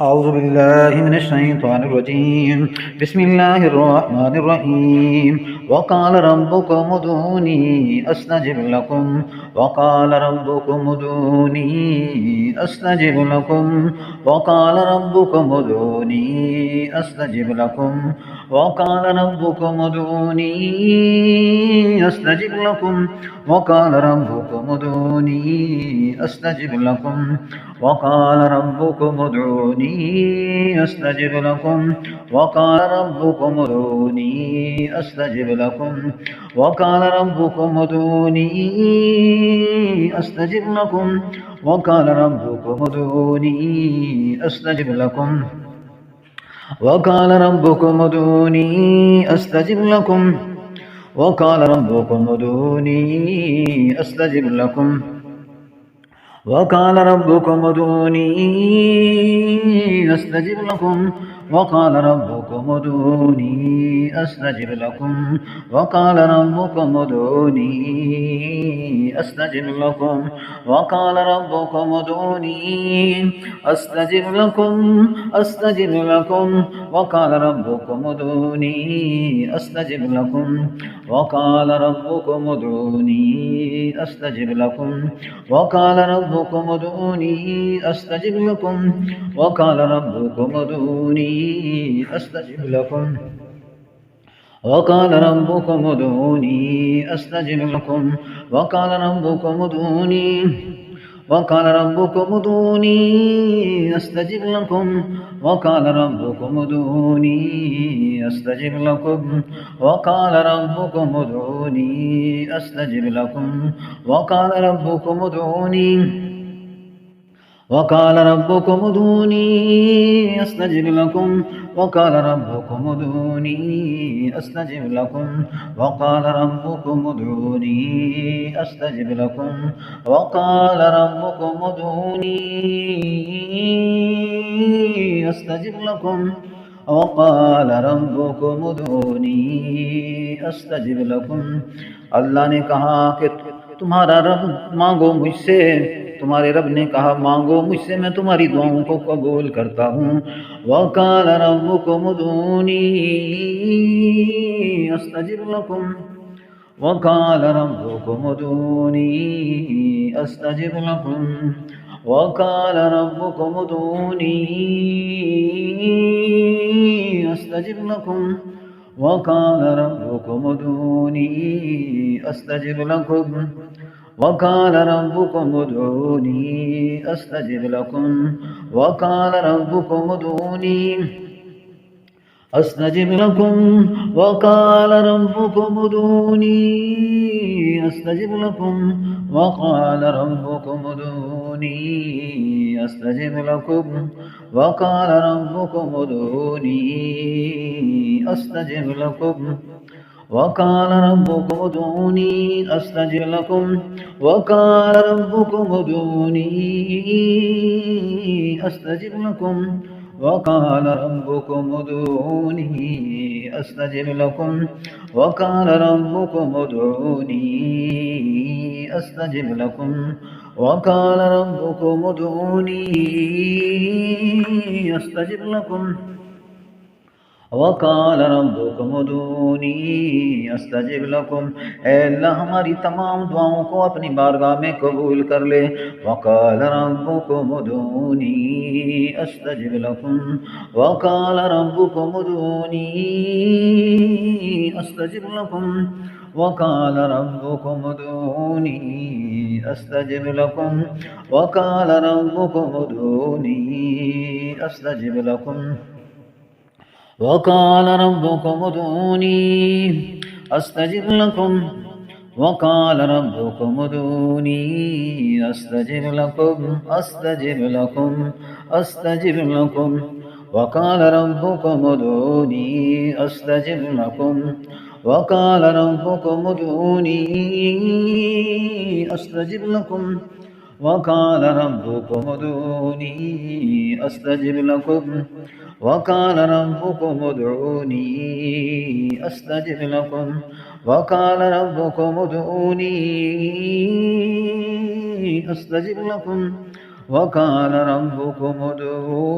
أعوذ بالله من الشيطان الرجيم. بسم الله الرحمن الرحيم. وقال ربكم ادعوني أستجب لكم. وقال ربكم ادعوني أستجب لكم. وقال ربكم ادعوني أستجب لكم. وقال ربكم ادعوني أستجب لكم. وقال ربكم ادعوني أستجب لكم. وقال ربكم ادعوني أستجب لكم. وقال ربكم ادعوني أستجب لكم. وقال ربكم ادعوني أستجب لكم. وقال ربكم ادعوني أستجب لكم. وقال ربكم ادعوني أستجب لكم. وقال ربكم ادعوني أستجب لكم. وقال ربكم ادعوني أستجب لكم. وقال ربكم ادعوني أستجب لكم. وقال ربكم ادعوني أستجب لكم. وقال ربكم ادعوني أستجب لكم. أستجب لكم. وقال ربكم ادعوني أستجب لكم. وقال ربكم ادعوني أستجب لكم. وقال ربكم ادعوني أستجب لكم. وقال ربكم ادعوني أستجب لكم. وقال ربكم ادعوني أستجب لكم. وقال ربكم ادعوني. وقال ربكم ادعوني أستجب لكم. وقال ربكم ادعوني أستجب لكم. وقال ربكم ادعوني أستجب لكم. وقال ربكم ادعوني. وقال ربكم ادعوني أستجب لكم. وقال ربكم ادعوني أستجب لكم. وقال ربكم ادعوني أستجب لكم. وقال ربكم ادعوني أستجب لكم. وقال ربكم ادعوني أستجب لكم। अल्लाह ने कहा कि तुम्हारा रब मांगो मुझसे। तुम्हारे रब ने कहा मांगो मुझसे, मैं तुम्हारी दुआओं को कबूल करता हूँ। वक़ाल रब्बुकुम उदूनी अस्तजिब लकुम। वक़ाल रब्बुकुम उदूनी अस्तजिब लकुम। वक़ाल रब्बुकुम उदूनी अस्तजिब लकुम। वक़ाल रब्बुकुम उदूनी अस्तजिब लकुम। वक़ाल रब्बुकुम उदूनी अस्तजिब लकुम। वक़ाल रब्बुकुम उदूनी अस्तजिब लकुम। वक़ाल रब्बुकुम उदूनी अस्तजिब लकुम। वक़ाल रब्बुकुम उदूनी अस्तजिब लकुम। वक़ाल रब्बुकुम उदूनी अस्तजिब लकुम। वक़ाल रब्बुकुम उदूनी अस्तजिब लकुम। वक़ाल रब्बुकुम उदूनी अस्तजिब लकुम। वक़ाल रब्बुकुम उदूनी अस्तजिब लकुम। वक़ाल रब्बुकुम उदूनी अस्तजिब लकुम। वक़ाल रब्बुकुम उदूनी अस्तजिब लकुम। वक़ाल रब्बुकुम उदूनी अस्तजिब लकुम। ऐ अल्लाह हमारी तमाम दुआओं को अपनी बारगाह में कबूल कर ले। वक़ाल रब्बुकुम उदूनी अस्तजिब लकुम। वक़ाल रब्बुकुम उदूनी अस्तजिब लकुम। वक़ाल रब्बुकुम उदूनी अस्तजिब लकुम। वक़ाल रब्बुकुम उदूनी अस्तजिब लकुम। वक़ाल रब्बुकुम उदूनी अस्तजिब लकुम। वक़ाल रब्बुकुम उदूनी अस्तजिब लकुम। अस्तजिब लकुम। अस्तजिब लकुम। वक़ाल रब्बुकुम उदूनी अस्तजिब लकुम। वक़ाल रब्बुकुम उदूनी अस्तजिब लकुम। वक़ाल रब्बुकुम उदूनी अस्तजिब लकुम। वक़ाल रब्बुकुम उदूनी अस्तजिब लकुम। वक़ाल रब्बुकुम उदूनी अस्तजिब लकुम। वक़ाल रब्बुकुम उदूनी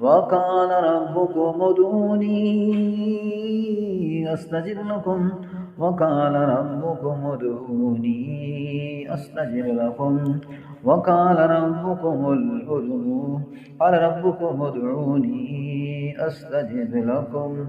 وقال ربكم ادعوني أستجب لكم وقال ربكم ادعوني أستجب لكم وقال ربكم ادعوني أستجب لكم